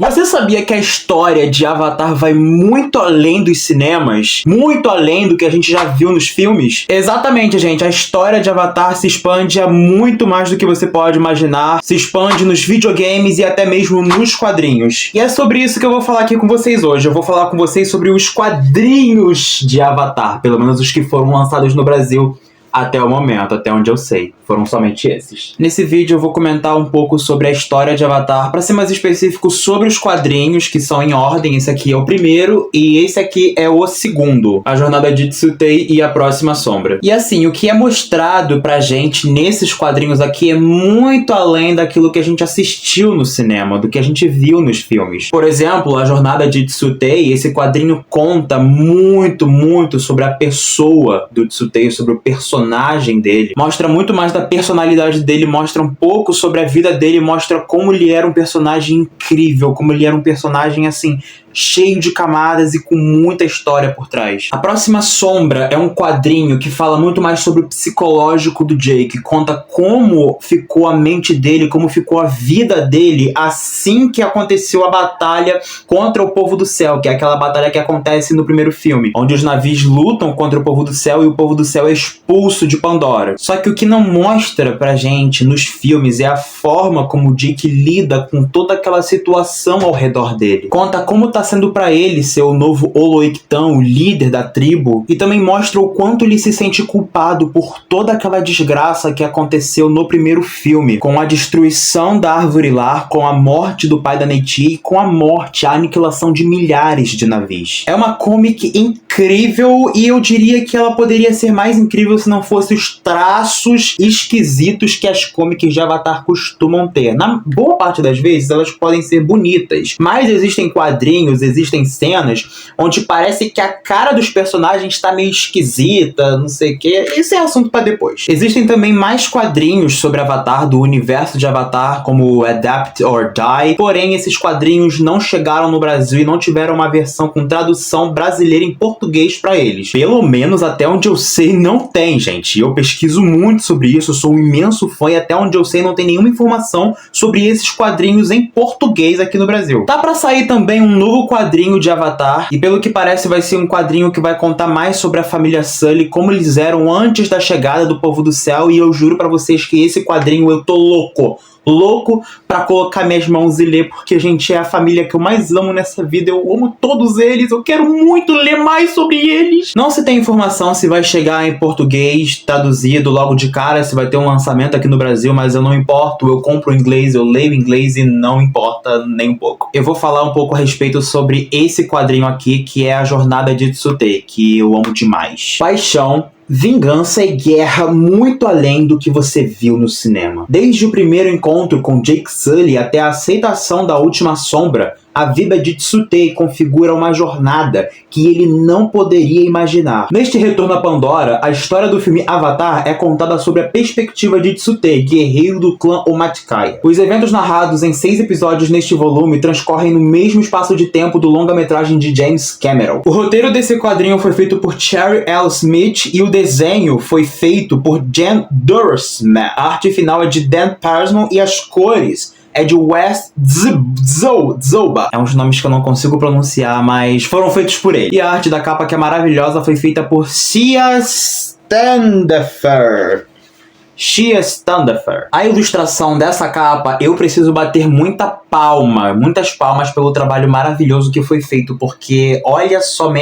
Você sabia que a história de Avatar vai muito além dos cinemas? Muito além do que a gente já viu nos filmes? Exatamente, gente. A história de Avatar se expande a muito mais do que você pode imaginar. Se expande nos videogames e até mesmo nos quadrinhos. E é sobre isso que eu vou falar aqui com vocês hoje. Eu vou falar com vocês sobre os quadrinhos de Avatar. Pelo menos os que foram lançados no Brasil até o momento, até onde eu sei. Foram somente esses. Nesse vídeo eu vou comentar um pouco sobre a história de Avatar, para ser mais específico sobre os quadrinhos, que são em ordem. Esse aqui é o primeiro e esse aqui é o segundo, A Jornada de Tsu'tey e A Próxima Sombra. E assim, o que é mostrado pra gente nesses quadrinhos aqui é muito além daquilo que a gente assistiu no cinema, do que a gente viu nos filmes. Por exemplo, A Jornada de Tsu'tey, esse quadrinho conta muito sobre a pessoa do Tsu'tey, sobre o personagem dele. Mostra muito mais da personalidade dele, mostra um pouco sobre a vida dele, mostra como ele era um personagem incrível, como ele era um personagem assim, cheio de camadas e com muita história por trás. A Próxima Sombra é um quadrinho que fala muito mais sobre o psicológico do Jake, conta como ficou a mente dele, como ficou a vida dele assim que aconteceu a batalha contra o Povo do Céu, que é aquela batalha que acontece no primeiro filme, onde os navios lutam contra o Povo do Céu e o Povo do Céu é expulso de Pandora. Só que o que não mostra pra gente nos filmes é a forma como o Jake lida com toda aquela situação ao redor dele. Conta como tá sendo pra ele ser o novo Olo'Eqtan, o líder da tribo, e também mostra o quanto ele se sente culpado por toda aquela desgraça que aconteceu no primeiro filme, com a destruição da Árvore Lar, com a morte do pai da Neytiri e com a morte, a aniquilação de milhares de navios. É uma comic incrível e eu diria que ela poderia ser mais incrível se não fosse os traços esquisitos que as comics de Avatar costumam ter. Na boa parte das vezes elas podem ser bonitas, mas existem quadrinhos, existem cenas onde parece que a cara dos personagens está meio esquisita, não sei o que. Isso é assunto para depois. Existem também mais quadrinhos sobre Avatar, do universo de Avatar, como Adapt or Die, porém esses quadrinhos não chegaram no Brasil e não tiveram uma versão com tradução brasileira em português para eles. Pelo menos até onde eu sei não tem, gente. Eu pesquiso muito sobre isso, eu sou um imenso fã e até onde eu sei não tem nenhuma informação sobre esses quadrinhos em português aqui no Brasil. Tá para sair também um novo quadrinho de Avatar, e pelo que parece vai ser um quadrinho que vai contar mais sobre a família Sully, como eles eram antes da chegada do Povo do Céu, e eu juro pra vocês que esse quadrinho eu tô louco pra colocar minhas mãos e ler, porque, gente, é a família que eu mais amo nessa vida. Eu amo todos eles, eu quero muito ler mais sobre eles. Não se tem informação se vai chegar em português traduzido logo de cara, se vai ter um lançamento aqui no Brasil, mas eu não importo, eu compro em inglês, eu leio em inglês e não importa nem um pouco. Eu vou falar um pouco a respeito sobre esse quadrinho aqui, que é A Jornada de Tsu'tey, que eu amo demais. Paixão, vingança e guerra muito além do que você viu no cinema. Desde o primeiro encontro com Jake Sully até a aceitação da Última Sombra, a vida de Tsu'tey configura uma jornada que ele não poderia imaginar. Neste retorno a Pandora, a história do filme Avatar é contada sobre a perspectiva de Tsu'tey, guerreiro do clã Omaticaya. Os eventos narrados em 6 episódios neste volume transcorrem no mesmo espaço de tempo do longa-metragem de James Cameron. O roteiro desse quadrinho foi feito por Cherry L. Smith e o desenho foi feito por Jen Dursman. A arte final é de Dan Parsman e as cores é de Wes Zoba. É uns nomes que eu não consigo pronunciar, mas foram feitos por ele. E a arte da capa, que é maravilhosa, foi feita por Shia Standefer. A ilustração dessa capa, eu preciso bater muitas palmas pelo trabalho maravilhoso que foi feito, porque olha só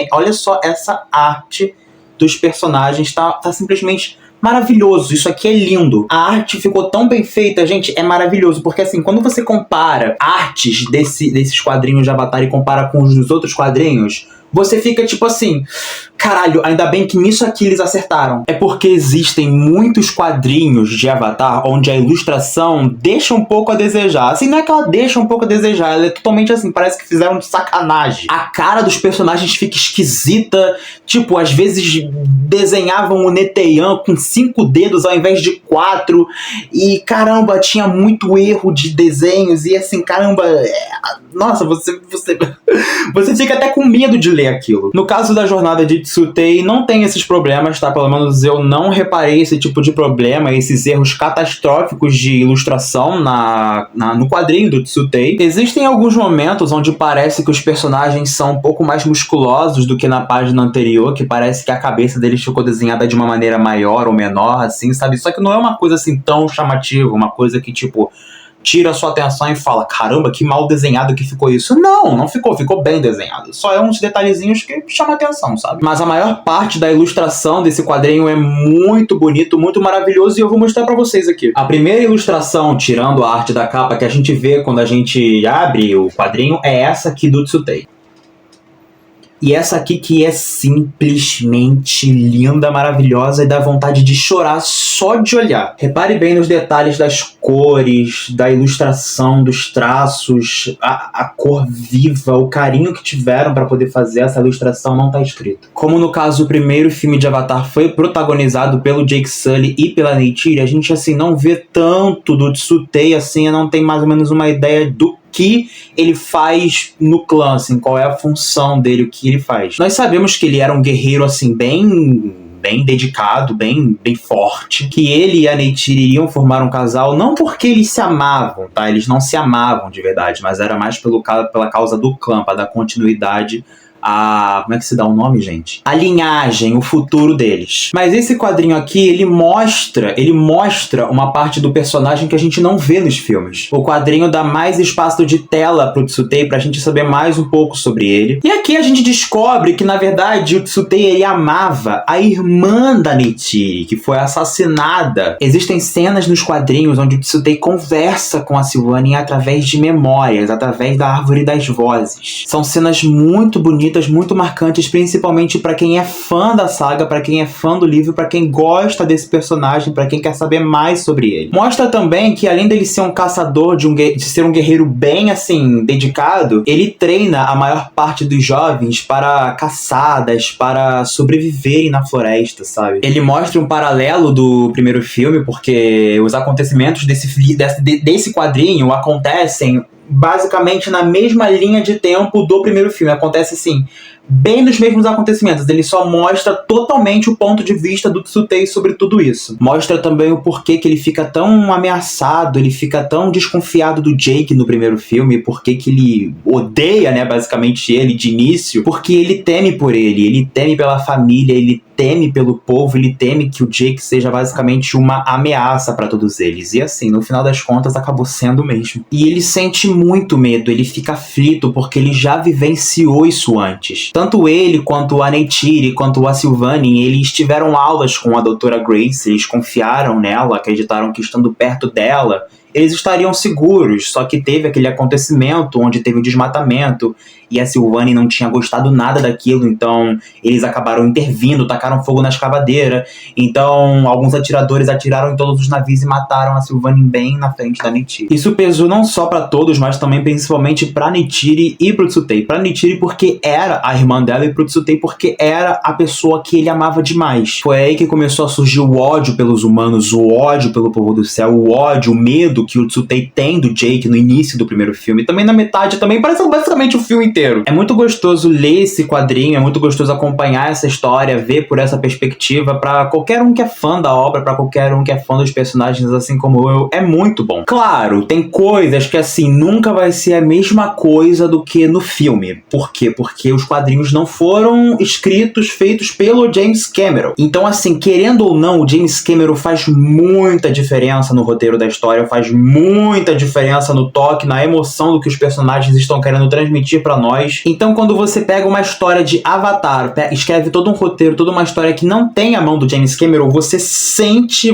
essa arte dos personagens, tá simplesmente maravilhoso. Isso aqui é lindo. A arte ficou tão bem feita, gente, é maravilhoso, porque assim, quando você compara artes desses quadrinhos de Avatar e compara com os dos outros quadrinhos, você fica tipo assim, caralho, ainda bem que nisso aqui eles acertaram. É porque existem muitos quadrinhos de Avatar onde a ilustração deixa um pouco a desejar. Assim, não é que ela deixa um pouco a desejar, ela é totalmente assim, parece que fizeram de sacanagem. A cara dos personagens fica esquisita, tipo, às vezes desenhavam o Neteyam com 5 dedos ao invés de 4, e caramba, tinha muito erro de desenhos, e assim, caramba, nossa, você Você fica até com medo de ler aquilo. No caso da jornada de Tsutei, não tem esses problemas, tá? Pelo menos eu não reparei esse tipo de problema, esses erros catastróficos de ilustração no quadrinho do Tsutei. Existem alguns momentos onde parece que os personagens são um pouco mais musculosos do que na página anterior, que parece que a cabeça deles ficou desenhada de uma maneira maior ou menor, assim, sabe? Só que não é uma coisa assim tão chamativa, uma coisa que, tipo, tira a sua atenção e fala, caramba, que mal desenhado que ficou isso. Não ficou bem desenhado. Só é uns detalhezinhos que chamam a atenção, sabe? Mas a maior parte da ilustração desse quadrinho é muito bonito, muito maravilhoso, e eu vou mostrar pra vocês aqui. A primeira ilustração, tirando a arte da capa, que a gente vê quando a gente abre o quadrinho, é essa aqui do Tsutei. E essa aqui que é simplesmente linda, maravilhosa e dá vontade de chorar só de olhar. Repare bem nos detalhes das cores, da ilustração, dos traços, a cor viva, o carinho que tiveram para poder fazer essa ilustração não tá escrito. Como no caso o primeiro filme de Avatar foi protagonizado pelo Jake Sully e pela Neytiri, a gente assim não vê tanto do Tsutei assim, não tem mais ou menos uma ideia do que ele faz no clã, assim, qual é a função dele, o que ele faz. Nós sabemos que ele era um guerreiro, assim, bem dedicado, bem forte, que ele e a Neytiri iriam formar um casal, não porque eles se amavam, tá? Eles não se amavam de verdade, mas era mais pela causa do clã, para dar continuidade como é que se dá o nome, gente? A linhagem, o futuro deles. Mas esse quadrinho aqui, ele mostra uma parte do personagem que a gente não vê nos filmes. O quadrinho dá mais espaço de tela pro Tsutei pra gente saber mais um pouco sobre ele. E aqui a gente descobre que, na verdade, o Tsutei, ele amava a irmã da Neytiri, que foi assassinada. Existem cenas nos quadrinhos onde o Tsutei conversa com a Sylvain através de memórias, através da Árvore das Vozes. São cenas muito bonitas, muito marcantes, principalmente pra quem é fã da saga, pra quem é fã do livro, pra quem gosta desse personagem, pra quem quer saber mais sobre ele. Mostra também que, além dele ser um caçador, de ser um guerreiro bem, assim, dedicado, ele treina a maior parte dos jovens para caçadas, para sobreviverem na floresta, sabe? Ele mostra um paralelo do primeiro filme, porque os acontecimentos desse quadrinho acontecem basicamente na mesma linha de tempo do primeiro filme. Acontece assim, bem nos mesmos acontecimentos. Ele só mostra totalmente o ponto de vista do Tsutei sobre tudo isso. Mostra também o porquê que ele fica tão ameaçado, ele fica tão desconfiado do Jake no primeiro filme, porquê que ele odeia, né, basicamente ele de início, porque ele teme por ele teme pela família, ele teme pelo povo, ele teme que o Jake seja basicamente uma ameaça pra todos eles. E assim, no final das contas, acabou sendo mesmo. E ele sente muito medo, ele fica aflito, porque ele já vivenciou isso antes. Tanto ele, quanto a Neytiri, quanto a Sylvain, eles tiveram aulas com a Doutora Grace, eles confiaram nela, acreditaram que estando perto dela, eles estariam seguros, só que teve aquele acontecimento onde teve o desmatamento e a Sylvain não tinha gostado nada daquilo, então eles acabaram intervindo, tacaram fogo na escavadeira, então alguns atiradores atiraram em todos os navios e mataram a Sylvain bem na frente da Neytiri. Isso pesou não só pra todos, mas também principalmente pra Neytiri e pro Tsutei. Pra Neytiri porque era a irmã dela e pro Tsutei porque era a pessoa que ele amava demais. Foi aí que começou a surgir o ódio pelos humanos, o ódio pelo povo do céu, o ódio, o medo que o Tsutei tem do Jake no início do primeiro filme, também na metade, também parece basicamente o filme inteiro. É muito gostoso ler esse quadrinho, é muito gostoso acompanhar essa história, ver por essa perspectiva, pra qualquer um que é fã da obra, pra qualquer um que é fã dos personagens, assim como eu, é muito bom. Claro, tem coisas que, assim, nunca vai ser a mesma coisa do que no filme. Por quê? Porque os quadrinhos não foram feitos pelo James Cameron. Então, assim, querendo ou não, o James Cameron faz muita diferença no roteiro da história, faz muita diferença no toque, na emoção do que os personagens estão querendo transmitir pra nós. Então, quando você pega uma história de Avatar, escreve todo um roteiro, toda uma história que não tem a mão do James Cameron, você sente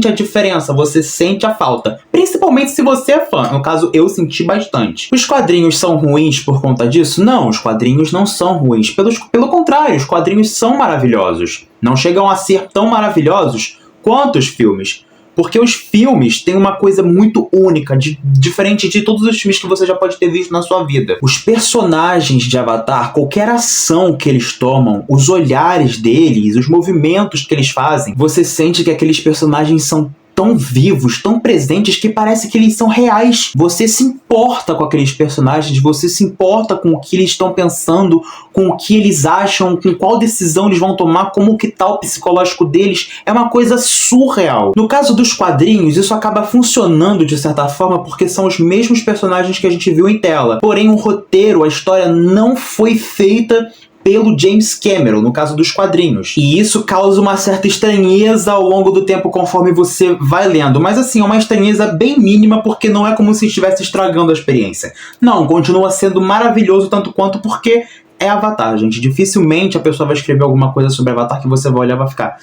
a diferença, você sente a falta. Principalmente se você é fã. No caso, eu senti bastante. Os quadrinhos são ruins por conta disso? Não, os quadrinhos não são ruins. Pelo contrário, os quadrinhos são maravilhosos. Não chegam a ser tão maravilhosos quanto os filmes. Porque os filmes têm uma coisa muito única, diferente de todos os filmes que você já pode ter visto na sua vida. Os personagens de Avatar, qualquer ação que eles tomam, os olhares deles, os movimentos que eles fazem, você sente que aqueles personagens são tão vivos, tão presentes, que parece que eles são reais. Você se importa com aqueles personagens, você se importa com o que eles estão pensando, com o que eles acham, com qual decisão eles vão tomar, como que tá o psicológico deles. É uma coisa surreal. No caso dos quadrinhos, isso acaba funcionando de certa forma porque são os mesmos personagens que a gente viu em tela. Porém, o roteiro, a história não foi feita pelo James Cameron, no caso dos quadrinhos. E isso causa uma certa estranheza ao longo do tempo conforme você vai lendo. Mas assim, é uma estranheza bem mínima, porque não é como se estivesse estragando a experiência. Não, continua sendo maravilhoso tanto quanto, porque é Avatar, gente. Dificilmente a pessoa vai escrever alguma coisa sobre Avatar que você vai olhar e vai ficar...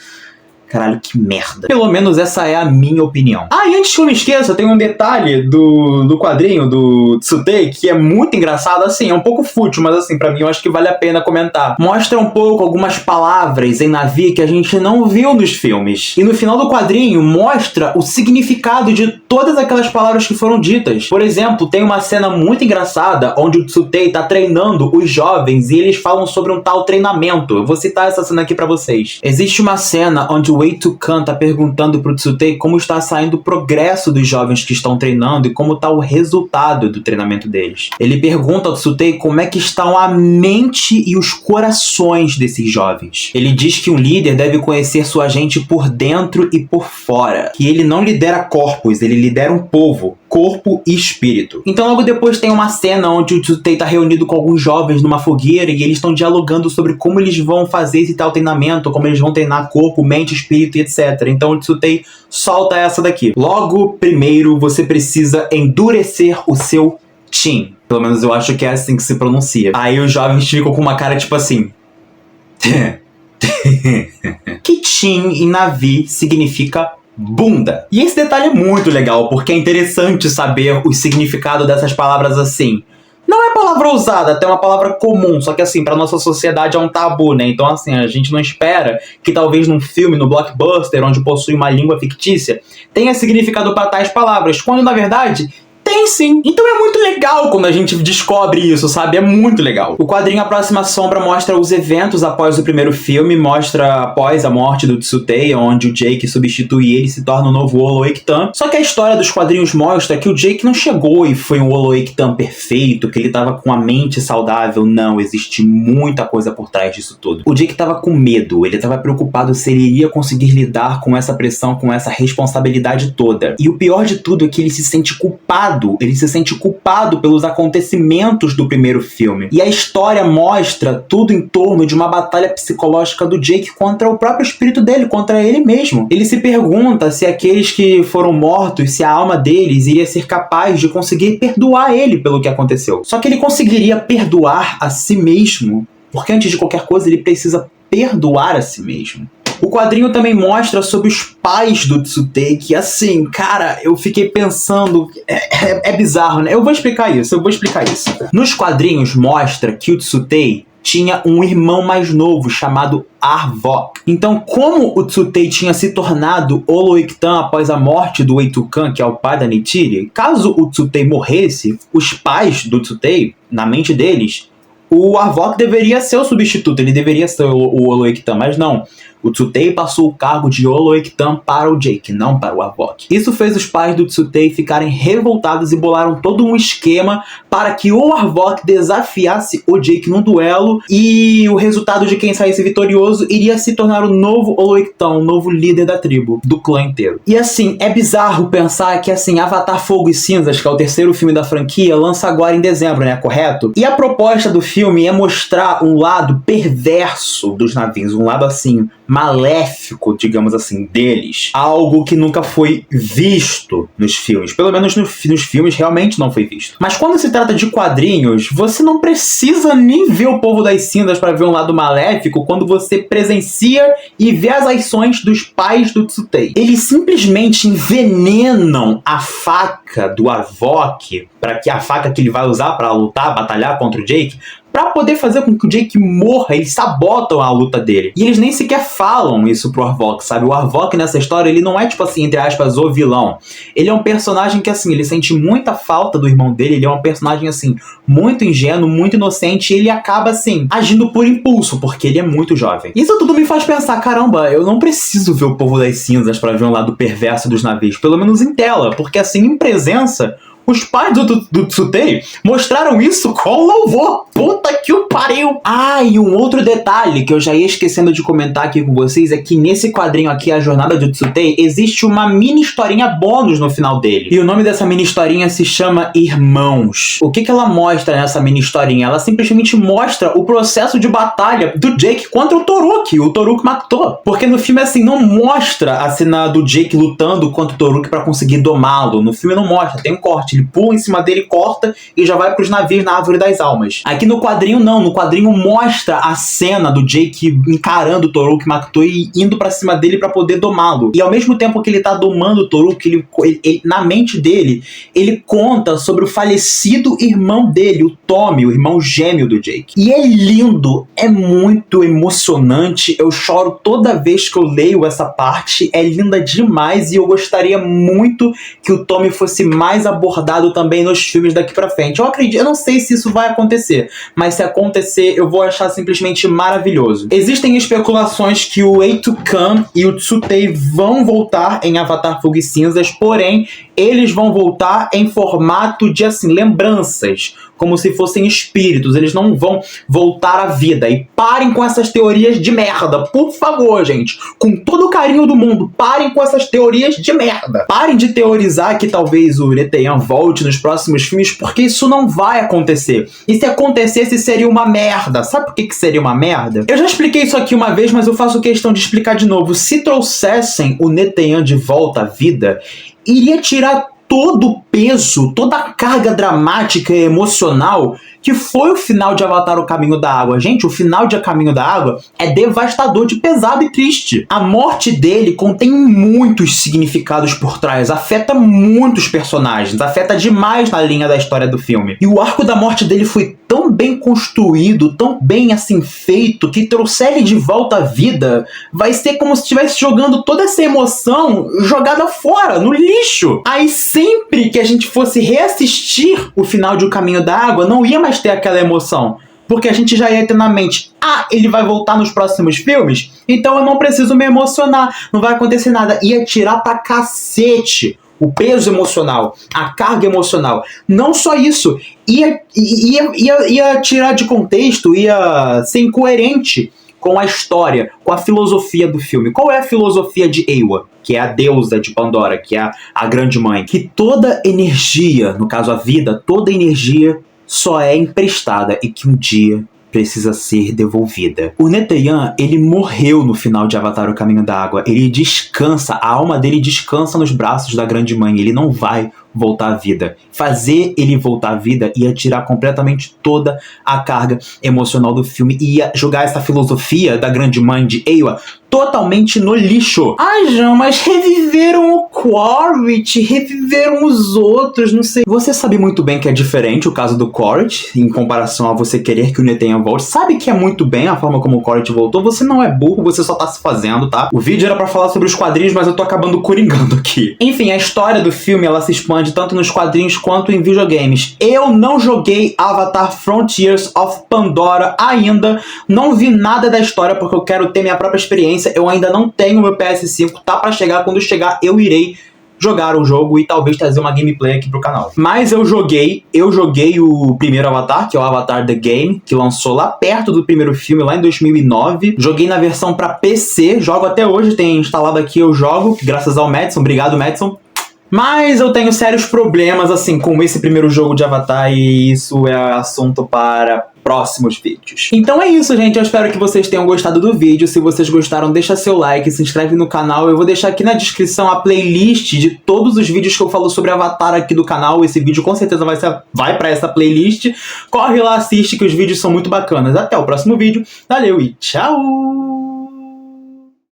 Caralho, que merda. Pelo menos essa é a minha opinião. Ah, e antes que eu me esqueça, tem um detalhe do quadrinho do Tsutei que é muito engraçado, assim, é um pouco fútil, mas assim, pra mim eu acho que vale a pena comentar. Mostra um pouco algumas palavras em Na'vi que a gente não viu nos filmes. E no final do quadrinho mostra o significado de todas aquelas palavras que foram ditas. Por exemplo, tem uma cena muito engraçada onde o Tsutei tá treinando os jovens e eles falam sobre um tal treinamento. Eu vou citar essa cena aqui pra vocês. Existe uma cena onde o Wei Tukan tá perguntando pro Tsutei como está saindo o progresso dos jovens que estão treinando e como tá o resultado do treinamento deles. Ele pergunta ao Tsutei como é que estão a mente e os corações desses jovens. Ele diz que um líder deve conhecer sua gente por dentro e por fora. Que ele não lidera corpos, ele lidera um povo. Corpo e espírito. Então logo depois tem uma cena onde o Tsutei tá reunido com alguns jovens numa fogueira e eles estão dialogando sobre como eles vão fazer esse tal treinamento, como eles vão treinar corpo, mente, espírito e etc. Então o Tsutei solta essa daqui. Logo, primeiro você precisa endurecer o seu Chin. Pelo menos eu acho que é assim que se pronuncia. Aí os jovens ficam com uma cara tipo assim... Que Chin em Na'vi significa bunda. E esse detalhe é muito legal, porque é interessante saber o significado dessas palavras assim. Não é palavra usada, até uma palavra comum, só que assim, pra nossa sociedade é um tabu, né? Então assim, a gente não espera que talvez num filme, no blockbuster, onde possui uma língua fictícia, tenha significado para tais palavras, quando na verdade... tem sim. Então é muito legal quando a gente descobre isso, sabe? É muito legal. O quadrinho A Próxima Sombra mostra os eventos após o primeiro filme, mostra após a morte do Tsutei, onde o Jake substitui ele e se torna o novo Olo-Ektan. Só que a história dos quadrinhos mostra que o Jake não chegou e foi um Olo-Ektan perfeito, que ele tava com a mente saudável. Não, existe muita coisa por trás disso tudo. O Jake tava com medo, ele tava preocupado se ele iria conseguir lidar com essa pressão, com essa responsabilidade toda. E o pior de tudo é que ele se sente culpado. Ele se sente culpado pelos acontecimentos do primeiro filme. E a história mostra tudo em torno de uma batalha psicológica do Jake contra o próprio espírito dele, contra ele mesmo. Ele se pergunta se aqueles que foram mortos, se a alma deles iria ser capaz de conseguir perdoar ele pelo que aconteceu. Só que ele conseguiria perdoar a si mesmo, porque antes de qualquer coisa ele precisa perdoar a si mesmo. O quadrinho também mostra sobre os pais do Tsutei, que assim, cara, eu fiquei pensando, é bizarro, né? Eu vou explicar isso. Nos quadrinhos mostra que o Tsutei tinha um irmão mais novo chamado Arvok. Então, como o Tsutei tinha se tornado Olo-Ektan após a morte do Wei Tukan, que é o pai da Neytiri, caso o Tsutei morresse, os pais do Tsutei, na mente deles, o Arvok deveria ser o substituto, ele deveria ser o Olo-Ektan, mas não. O Tsutei passou o cargo de Olo-Ektan para o Jake, não para o Arvok. Isso fez os pais do Tsutei ficarem revoltados e bolaram todo um esquema para que o Arvok desafiasse o Jake num duelo e o resultado de quem saísse vitorioso iria se tornar o novo Olo-Ektan, o novo líder da tribo, do clã inteiro. E assim, é bizarro pensar que assim, Avatar Fogo e Cinzas, que é o terceiro filme da franquia, lança agora em dezembro, né, correto? E a proposta do filme é mostrar um lado perverso dos navios, um lado assim, maléfico, digamos assim, deles. Algo que nunca foi visto nos filmes. Pelo menos nos filmes realmente não foi visto. Mas quando se trata de quadrinhos, você não precisa nem ver o Povo das Cinzas para ver um lado maléfico quando você presencia e vê as ações dos pais do Tsutei. Eles simplesmente envenenam a faca do Arvok, para que a faca que ele vai usar para lutar, batalhar contra o Jake, pra poder fazer com que o Jake morra, eles sabotam a luta dele. E eles nem sequer falam isso pro Arvok, sabe? O Arvok nessa história, ele não é tipo assim, entre aspas, o vilão. Ele é um personagem que assim, ele sente muita falta do irmão dele, ele é um personagem assim, muito ingênuo, muito inocente, e ele acaba assim, agindo por impulso, porque ele é muito jovem. Isso tudo me faz pensar, caramba, eu não preciso ver o Povo das Cinzas pra ver um lado perverso dos navios, pelo menos em tela, porque assim, em presença, os pais do Tsutei mostraram isso com louvor. Puta que o pariu! Ah, e um outro detalhe que eu já ia esquecendo de comentar aqui com vocês é que nesse quadrinho aqui, A Jornada do Tsutei, existe uma mini historinha bônus no final dele. E o nome dessa mini historinha se chama Irmãos. O que ela mostra nessa mini historinha? Ela simplesmente mostra o processo de batalha do Jake contra o Todoroki matou. Porque no filme, assim, não mostra a cena do Jake lutando contra o Todoroki pra conseguir domá-lo. No filme não mostra, tem um corte. Ele pula em cima dele, corta e já vai pros navios na Árvore das Almas. Aqui no quadrinho não, no quadrinho mostra a cena do Jake encarando o Todoroki matou e indo pra cima dele pra poder domá-lo. E ao mesmo tempo que ele tá domando o Todoroki, ele, na mente dele, ele conta sobre o falecido irmão dele, o Tommy, o irmão gêmeo do Jake. E é lindo, é muito emocionante, eu choro toda vez que eu leio essa parte, é linda demais e eu gostaria muito que o Tommy fosse mais abordado também nos filmes daqui pra frente. Eu acredito, eu não sei se isso vai acontecer, mas se acontecer, eu vou achar simplesmente maravilhoso. Existem especulações que o Eitukan e o Tsutei vão voltar em Avatar Fogo e Cinzas, porém, eles vão voltar em formato de, assim, lembranças, como se fossem espíritos, eles não vão voltar à vida. E parem com essas teorias de merda, por favor, gente. Com todo o carinho do mundo, parem com essas teorias de merda. Parem de teorizar que talvez o Neteyam volte nos próximos filmes, porque isso não vai acontecer. E se acontecesse, seria uma merda. Sabe por que seria uma merda? Eu já expliquei isso aqui uma vez, mas eu faço questão de explicar de novo. Se trouxessem o Neteyam de volta à vida, iria tirar todo o peso, toda a carga dramática e emocional que foi o final de Avatar O Caminho da Água. Gente, o final de A Caminho da Água é devastador, de pesado e triste. A morte dele contém muitos significados por trás, afeta muitos personagens, afeta demais na linha da história do filme. E o arco da morte dele foi tão bem construído, tão bem assim feito, que trouxer ele de volta à vida vai ser como se estivesse jogando toda essa emoção jogada fora, no lixo. Aí sempre que a gente fosse reassistir o final de O Caminho da Água, não ia mais ter aquela emoção. Porque a gente já ia ter na mente, ele vai voltar nos próximos filmes? Então eu não preciso me emocionar, não vai acontecer nada. Ia tirar pra cacete o peso emocional, a carga emocional. Não só isso, ia tirar de contexto, ia ser incoerente com a história, com a filosofia do filme. Qual é a filosofia de Eywa, que é a deusa de Pandora, que é a grande mãe? Que toda energia, no caso a vida, toda energia só é emprestada e que um dia precisa ser devolvida. O Neteyam, ele morreu no final de Avatar O Caminho da Água. Ele descansa, a alma dele descansa nos braços da grande mãe. Ele não vai voltar à vida. Fazer ele voltar à vida ia tirar completamente toda a carga emocional do filme e ia jogar essa filosofia da grande mãe de Eywa totalmente no lixo. João, mas reviveram o Quaritch, reviveram os outros, não sei. Você sabe muito bem que é diferente o caso do Quaritch, em comparação a você querer que o Neteyam volte. Sabe que é muito bem a forma como o Quaritch voltou. Você não é burro, você só tá se fazendo, tá? O vídeo era pra falar sobre os quadrinhos, mas eu tô acabando coringando aqui. Enfim, a história do filme, ela se expande tanto nos quadrinhos quanto em videogames. Eu não joguei Avatar Frontiers of Pandora ainda, não vi nada da história porque eu quero ter minha própria experiência. Eu ainda não tenho meu PS5, tá pra chegar. Quando chegar, eu irei jogar o jogo e talvez trazer uma gameplay aqui pro canal. Mas eu joguei o primeiro Avatar, que é o Avatar The Game, que lançou lá perto do primeiro filme, lá em 2009. Joguei na versão pra PC, jogo até hoje, tem instalado aqui, eu jogo, graças ao Madison. Obrigado, Madison. Mas eu tenho sérios problemas, assim, com esse primeiro jogo de Avatar, e isso é assunto para próximos vídeos. Então é isso, gente. Eu espero que vocês tenham gostado do vídeo. Se vocês gostaram, deixa seu like, se inscreve no canal. Eu vou deixar aqui na descrição a playlist de todos os vídeos que eu falo sobre Avatar aqui do canal. Esse vídeo com certeza vai pra essa playlist. Corre lá, assiste, que os vídeos são muito bacanas. Até o próximo vídeo. Valeu e tchau!